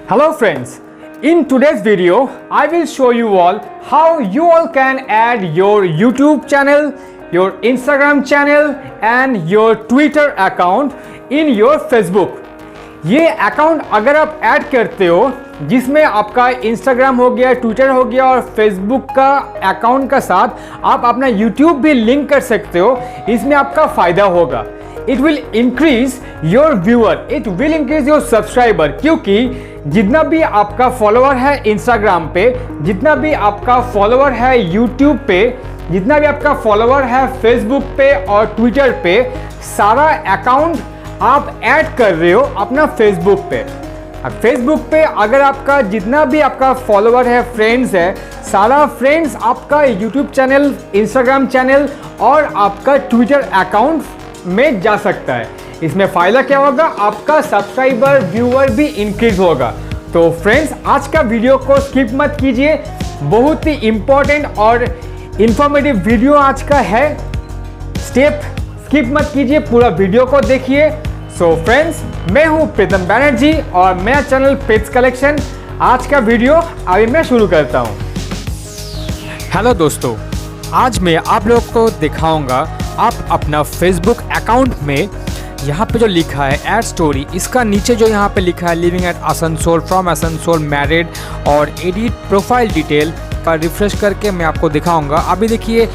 Hello friends, in today's video I will show you all how you all can add your YouTube channel, your Instagram channel and your Twitter account in your Facebook। ये account अगर आप add करते हो जिसमें आपका Instagram हो गया, Twitter हो गया और Facebook का अकाउंट का साथ आप अपना YouTube भी लिंक कर सकते हो, इसमें आपका फ़ायदा होगा। It will increase your viewer, it will increase your subscriber, क्योंकि जितना भी आपका फॉलोअर है Instagram पे, जितना भी आपका फॉलोअर है YouTube पे, जितना भी आपका फॉलोअर है Facebook पे और Twitter पे, सारा अकाउंट आप ऐड कर रहे हो अपना Facebook पे। अब Facebook पे अगर आपका जितना भी आपका फॉलोअर है, फ्रेंड्स है, सारा फ्रेंड्स आपका YouTube चैनल, Instagram चैनल और आपका Twitter अकाउंट में जा सकता है। इसमें फ़ायदा क्या होगा, आपका सब्सक्राइबर व्यूअर भी इंक्रीज होगा। तो फ्रेंड्स, आज का वीडियो को स्किप मत कीजिए, बहुत ही इंपॉर्टेंट और इंफॉर्मेटिव वीडियो आज का है। स्टेप स्किप मत कीजिए, पूरा वीडियो को देखिए। सो फ्रेंड्स, मैं हूं प्रीतम बैनर्जी और मेरा चैनल PritZ कलेक्शन। आज का वीडियो अभी मैं शुरू करता हूं। हेलो दोस्तों, आज मैं आप लोगों को दिखाऊंगा आप अपना फेसबुक अकाउंट में यहाँ पे जो लिखा है ऐड स्टोरी, इसका नीचे जो यहाँ पे लिखा है living at Asansol, from Asansol, married और एडिट प्रोफाइल डिटेल का रिफ्रेश करके मैं आपको दिखाऊंगा। अभी देखिए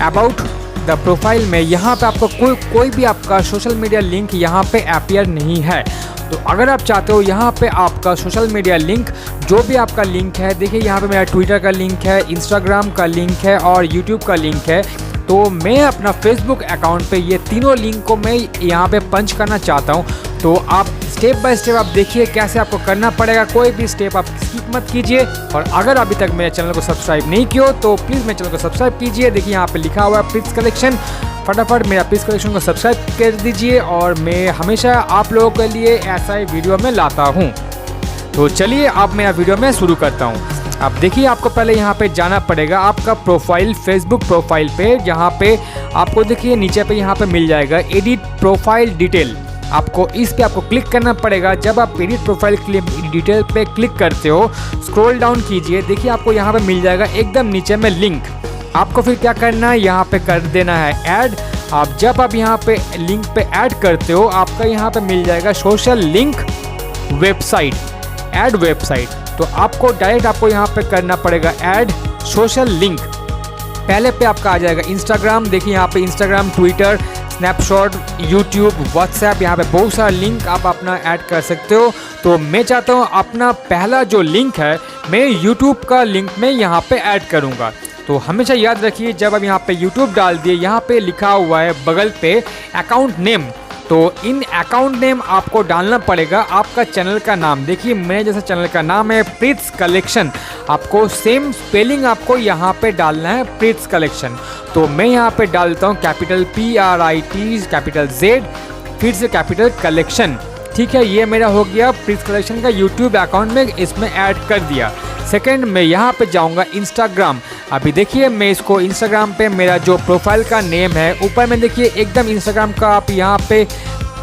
अबाउट द प्रोफाइल में यहाँ पे आपको कोई भी आपका सोशल मीडिया लिंक यहाँ पे अपीयर नहीं है। तो अगर आप चाहते हो यहाँ पे आपका सोशल मीडिया लिंक, जो भी आपका लिंक है, देखिए यहाँ पे मेरा ट्विटर का लिंक है, इंस्टाग्राम का लिंक है और यूट्यूब का लिंक है। तो मैं अपना फेसबुक अकाउंट पे ये तीनों लिंक को मैं यहाँ पे पंच करना चाहता हूँ। तो आप स्टेप बाय स्टेप आप देखिए कैसे आपको करना पड़ेगा, कोई भी स्टेप आप स्किप मत कीजिए। और अगर अभी तक मेरे चैनल को सब्सक्राइब नहीं किया तो प्लीज़ मेरे चैनल को सब्सक्राइब कीजिए। देखिए यहाँ पे लिखा हुआ है PritZ कलेक्शन, फटाफट मेरा PritZ कलेक्शन को सब्सक्राइब कर दीजिए और मैं हमेशा आप लोगों के लिए ऐसा ही वीडियो में लाता हूँ। तो चलिए अब मैं वीडियो में शुरू करता हूँ। अब देखिए आपको पहले यहाँ पे जाना पड़ेगा आपका प्रोफाइल, फेसबुक प्रोफाइल पे, जहाँ पे आपको देखिए नीचे पे यहाँ पे मिल जाएगा एडिट प्रोफाइल डिटेल। आपको इस पे आपको क्लिक करना पड़ेगा। जब आप एडिट प्रोफाइल डिटेल पे क्लिक करते हो, स्क्रॉल डाउन कीजिए, देखिए आपको यहाँ पे मिल जाएगा एकदम नीचे में लिंक। आपको फिर क्या करना है, यहाँ पे कर देना है ऐड। आप जब आप यहाँ पे लिंक पे ऐड करते हो, आपका यहाँ पे मिल जाएगा social link website, add website. तो आपको डायरेक्ट आपको यहाँ पे करना पड़ेगा ऐड सोशल लिंक। पहले पे आपका आ जाएगा इंस्टाग्राम, देखिए यहाँ पे Instagram, Twitter, snapshot, YouTube, WhatsApp, यहाँ पे बहुत सारा लिंक आप अपना ऐड कर सकते हो। तो मैं चाहता हूँ अपना पहला जो लिंक है मैं यूट्यूब का लिंक में यहाँ पे ऐड करूँगा। तो हमेशा याद रखिए, जब आप यहाँ पे यूट्यूब डाल दिए, यहाँ पे लिखा हुआ है बगल पे अकाउंट नेम, तो इन अकाउंट नेम आपको डालना पड़ेगा आपका चैनल का नाम। देखिए मेरे जैसा चैनल का नाम है PritZ कलेक्शन, आपको सेम स्पेलिंग आपको यहाँ पे डालना है PritZ कलेक्शन। तो मैं यहाँ पे डालता हूँ कैपिटल PRIT, कैपिटल Z, फिर से कैपिटल कलेक्शन। ठीक है, ये मेरा हो गया PritZ कलेक्शन का यूट्यूब अकाउंट में इसमें ऐड कर दिया। सेकंड मैं यहाँ पे जाऊँगा इंस्टाग्राम। अभी देखिए मैं इसको इंस्टाग्राम पे मेरा जो प्रोफाइल का नेम है, ऊपर में देखिए एकदम इंस्टाग्राम का आप यहाँ पे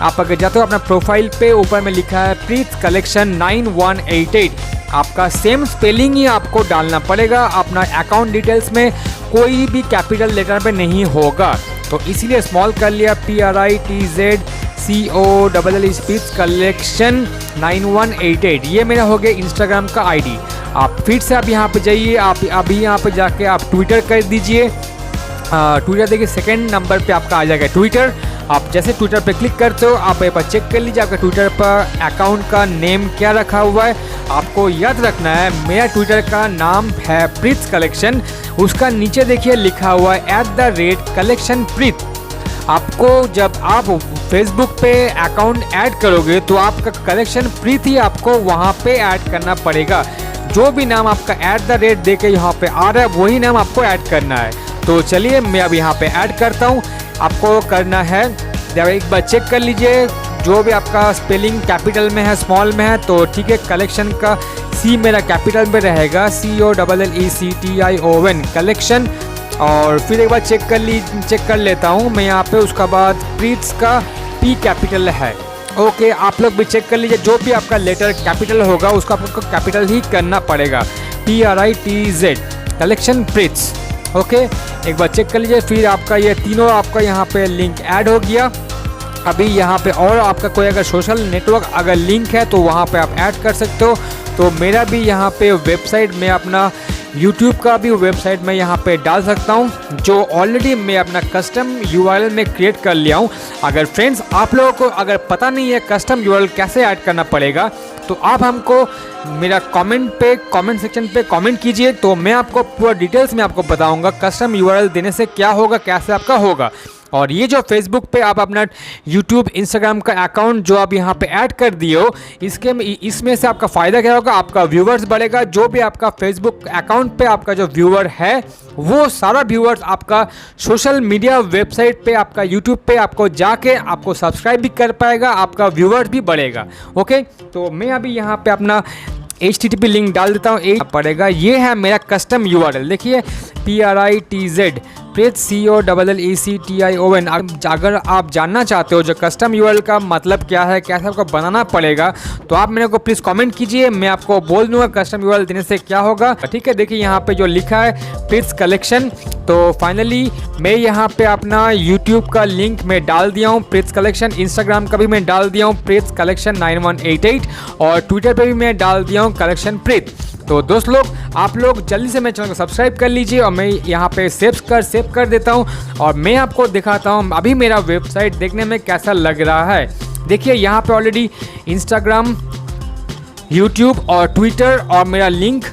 आप अगर जाते हो अपना प्रोफाइल पे, ऊपर में लिखा है PritZ कलेक्शन 9188। आपका सेम स्पेलिंग ही आपको डालना पड़ेगा अपना अकाउंट डिटेल्स में, कोई भी कैपिटल लेटर पे नहीं होगा। तो इसीलिए स्मॉल कर लिया PRITZ COLL PritZ कलेक्शन 9188। ये मेरा हो गया इंस्टाग्राम का आईडी। आप फिर से अब यहाँ पे जाइए, आप अभी यहाँ पे जाके आप ट्विटर कर दीजिए। ट्विटर देखिए सेकंड नंबर पे आपका आ जाएगा ट्विटर। आप जैसे ट्विटर पे क्लिक करते हो, आप एक बार चेक कर लीजिए आपका ट्विटर पर अकाउंट का नेम क्या रखा हुआ है। आपको याद रखना है मेरा ट्विटर का नाम है PritZ कलेक्शन, उसका नीचे देखिए लिखा हुआ है @collection PritZ। आपको जब आप फेसबुक पे अकाउंट ऐड करोगे तो आपका कलेक्शन PritZ ही आपको वहाँ पे ऐड करना पड़ेगा। जो भी नाम आपका @ देके यहाँ पे आ रहा है वही नाम आपको ऐड करना है। तो चलिए मैं अब यहाँ पे ऐड करता हूँ। आपको करना है, जब एक बार चेक कर लीजिए जो भी आपका स्पेलिंग कैपिटल में है, स्मॉल में है तो ठीक है। कलेक्शन का C मेरा कैपिटल में रहेगा, COLLECTION कलेक्शन। और फिर एक बार चेक कर लेता हूँ मैं यहाँ पे। उसके बाद PritZ का P कैपिटल है ओके, आप लोग भी चेक कर लीजिए, जो भी आपका लेटर कैपिटल होगा उसको आपको कैपिटल ही करना पड़ेगा। PRITZ collection prints. ओके, एक बार चेक कर लीजिए। फिर आपका ये तीनों आपका यहाँ पे लिंक ऐड हो गया। अभी यहाँ पे और आपका कोई अगर सोशल नेटवर्क अगर लिंक है तो वहाँ पे आप ऐड कर सकते हो। तो मेरा भी यहाँ पे वेबसाइट में अपना YouTube का भी वेबसाइट मैं यहाँ पे डाल सकता हूँ, जो ऑलरेडी मैं अपना कस्टम URL में क्रिएट कर लिया हूँ। अगर फ्रेंड्स आप लोगों को अगर पता नहीं है कस्टम URL कैसे ऐड करना पड़ेगा, तो आप हमको मेरा कमेंट सेक्शन पे कमेंट कीजिए, तो मैं आपको पूरा डिटेल्स में आपको बताऊंगा कस्टम URL देने से क्या होगा, कैसे आपका होगा। और ये जो फेसबुक पे आप अपना यूट्यूब इंस्टाग्राम का अकाउंट जो आप यहाँ पे ऐड कर दिए हो, इसमें से आपका फ़ायदा क्या होगा, आपका व्यूवर्स बढ़ेगा। जो भी आपका फेसबुक अकाउंट पे आपका जो व्यूअर है वो सारा व्यूवर्स आपका सोशल मीडिया वेबसाइट पे आपका यूट्यूब पे आपको जाके आपको सब्सक्राइब भी कर पाएगा, आपका व्यूवर्स भी बढ़ेगा। ओके, तो मैं अभी यहाँ पे अपना HTTP लिंक डाल देता हूँ। पड़ेगा, ये है मेरा कस्टम URL। देखिए PRITZ COLLECTION। अगर आप जानना चाहते हो जो कस्टम URL का मतलब क्या है, कैसे आपको बनाना पड़ेगा, तो आप मेरे को प्लीज़ कमेंट कीजिए, मैं आपको बोल दूंगा कस्टम URL देने से क्या होगा। ठीक है, देखिए यहाँ पे जो लिखा है PritZ Collection। तो फाइनली मैं यहाँ पे अपना YouTube का लिंक मैं डाल दिया हूँ PritZ Collection। इंस्टाग्राम का भी मैं डाल दिया हूँ PritZ Collection 9188 और ट्विटर पे भी मैं डाल दिया हूँ कलेक्शन प्रीत। तो दोस्त लोग, आप लोग जल्दी से मेरे चैनल को सब्सक्राइब कर लीजिए और मैं यहाँ पे सेव कर देता हूँ और मैं आपको दिखाता हूँ अभी मेरा वेबसाइट देखने में कैसा लग रहा है। देखिए यहाँ पे ऑलरेडी इंस्टाग्राम, यूट्यूब और ट्विटर और मेरा लिंक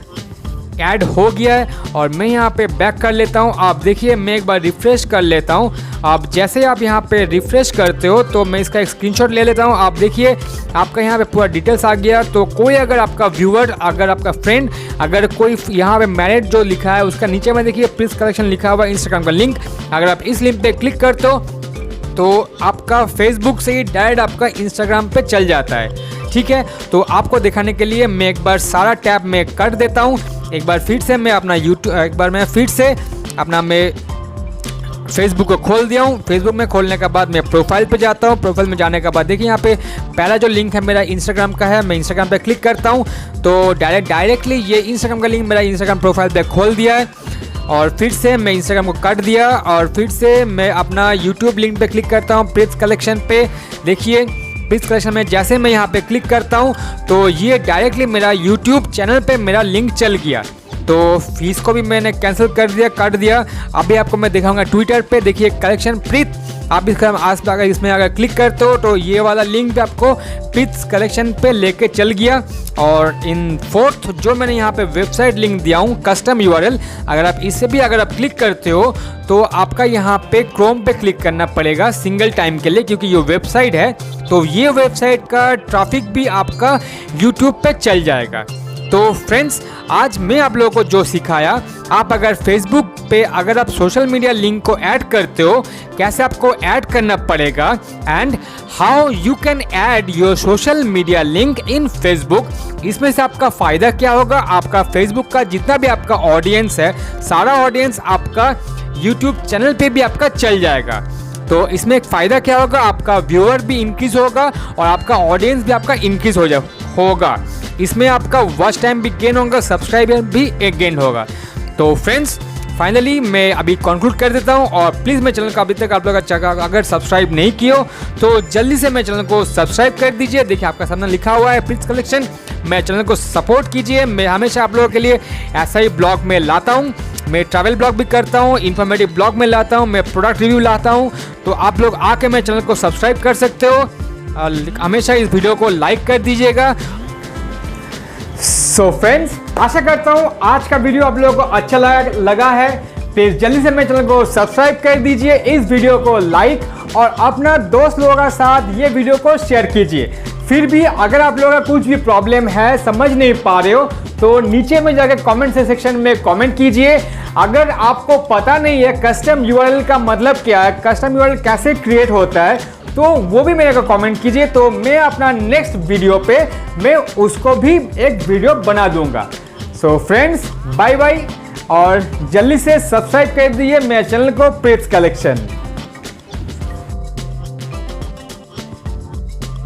ऐड हो गया है। और मैं यहाँ पे बैक कर लेता हूँ। आप देखिए, मैं एक बार रिफ़्रेश कर लेता हूँ। आप जैसे आप यहाँ पे रिफ़्रेश करते हो तो मैं इसका एक स्क्रीनशॉट ले लेता हूँ। आप देखिए आपका यहाँ पे पूरा डिटेल्स आ गया। तो कोई अगर आपका व्यूअर, अगर आपका फ्रेंड, अगर कोई यहाँ पे मैरिड जो लिखा है उसका नीचे में देखिए PritZ Collection लिखा हुआ इंस्टाग्राम का लिंक, अगर आप इस लिंक पे क्लिक करते हो तो आपका फेसबुक से ही डायरेक्ट आपका इंस्टाग्राम पे चल जाता है। ठीक है, तो आपको दिखाने के लिए मैं एक बार सारा टैब में कर देता हूँ। एक बार फिर से मैं अपना मैं फेसबुक को खोल दिया हूँ। फेसबुक में खोलने के बाद मैं प्रोफाइल पे जाता हूँ। प्रोफाइल में जाने के बाद देखिए यहाँ पे पहला जो लिंक है मेरा इंस्टाग्राम का है। मैं इंस्टाग्राम पे क्लिक करता हूँ तो डायरेक्टली ये इंस्टाग्राम का लिंक मेरा इंस्टाग्राम प्रोफाइल पे खोल दिया है। और फिर से मैं इंस्टाग्राम को कट दिया और फिर से मैं अपना यूट्यूब लिंक पे क्लिक करता हूँ PritZ Collection पे। देखिए PritZ Collection में जैसे मैं यहाँ पे क्लिक करता हूँ तो ये डायरेक्टली मेरा यूट्यूब चैनल पे मेरा लिंक चल गया। तो फीस को भी मैंने कैंसिल कर दिया, काट दिया। अभी आपको मैं दिखाऊंगा ट्विटर पे। देखिए कलेक्शन प्रीत, आप इसका अगर इसमें अगर क्लिक करते हो तो ये वाला लिंक भी आपको PritZ Collection पे लेके चल गया। और इन फोर्थ जो मैंने यहाँ पे वेबसाइट लिंक दिया हूँ कस्टम URL, अगर आप इससे भी अगर आप क्लिक करते हो तो आपका यहाँ पे क्रोम पे क्लिक करना पड़ेगा सिंगल टाइम के लिए, क्योंकि ये वेबसाइट है तो ये वेबसाइट का ट्रैफिक भी आपका यूट्यूब पे चल जाएगा। तो फ्रेंड्स, आज मैं आप लोगों को जो सिखाया, आप अगर फेसबुक पे अगर आप सोशल मीडिया लिंक को ऐड करते हो, कैसे आपको ऐड करना पड़ेगा and how you can add your social media link in Facebook. इसमें से आपका फ़ायदा क्या होगा, आपका फेसबुक का जितना भी आपका ऑडियंस है, सारा ऑडियंस आपका यूट्यूब चैनल पे भी आपका चल जाएगा। तो इसमें एक फ़ायदा क्या होगा, आपका व्यूअर भी इंक्रीज होगा और आपका ऑडियंस भी आपका इंक्रीज होगा। इसमें आपका वॉच टाइम भी गेन होगा, सब्सक्राइबर भी एक गेन होगा। तो फ्रेंड्स, फाइनली मैं अभी कंक्लूड कर देता हूँ। और प्लीज़ मेरे चैनल को अभी तक आप लोग अगर सब्सक्राइब नहीं किए हो तो जल्दी से मेरे चैनल को सब्सक्राइब कर दीजिए। देखिए आपका सामने लिखा हुआ है PritZ Collection। मेरे चैनल को सपोर्ट कीजिए। मैं हमेशा आप लोगों के लिए ऐसा ही ब्लॉग में लाता हूँ। मैं ट्रैवल ब्लॉग भी करता हूँ, इन्फॉर्मेटिव ब्लॉग में लाता हूँ, मैं प्रोडक्ट रिव्यू लाता हूँ। तो आप लोग आके मेरे चैनल को सब्सक्राइब कर सकते हो। हमेशा इस वीडियो को लाइक कर दीजिएगा। सो फ्रेंड्स, आशा करता हूँ आज का वीडियो आप लोगों को अच्छा लगा है। प्लीज़ जल्दी से मेरे चैनल को सब्सक्राइब कर दीजिए, इस वीडियो को लाइक और अपना दोस्त लोगों के साथ ये वीडियो को शेयर कीजिए। फिर भी अगर आप लोगों का कुछ भी प्रॉब्लम है, समझ नहीं पा रहे हो, तो नीचे में जाकर कमेंट सेक्शन में कमेंट कीजिए। अगर आपको पता नहीं है कस्टम URL का मतलब क्या है, कस्टम URL कैसे क्रिएट होता है, तो वो भी मेरे को कमेंट कीजिए। तो मैं अपना नेक्स्ट वीडियो पे मैं उसको भी एक वीडियो बना दूंगा। सो फ्रेंड्स, बाय बाय और जल्दी से सब्सक्राइब कर दीजिए मेरे चैनल को PritZ Collection।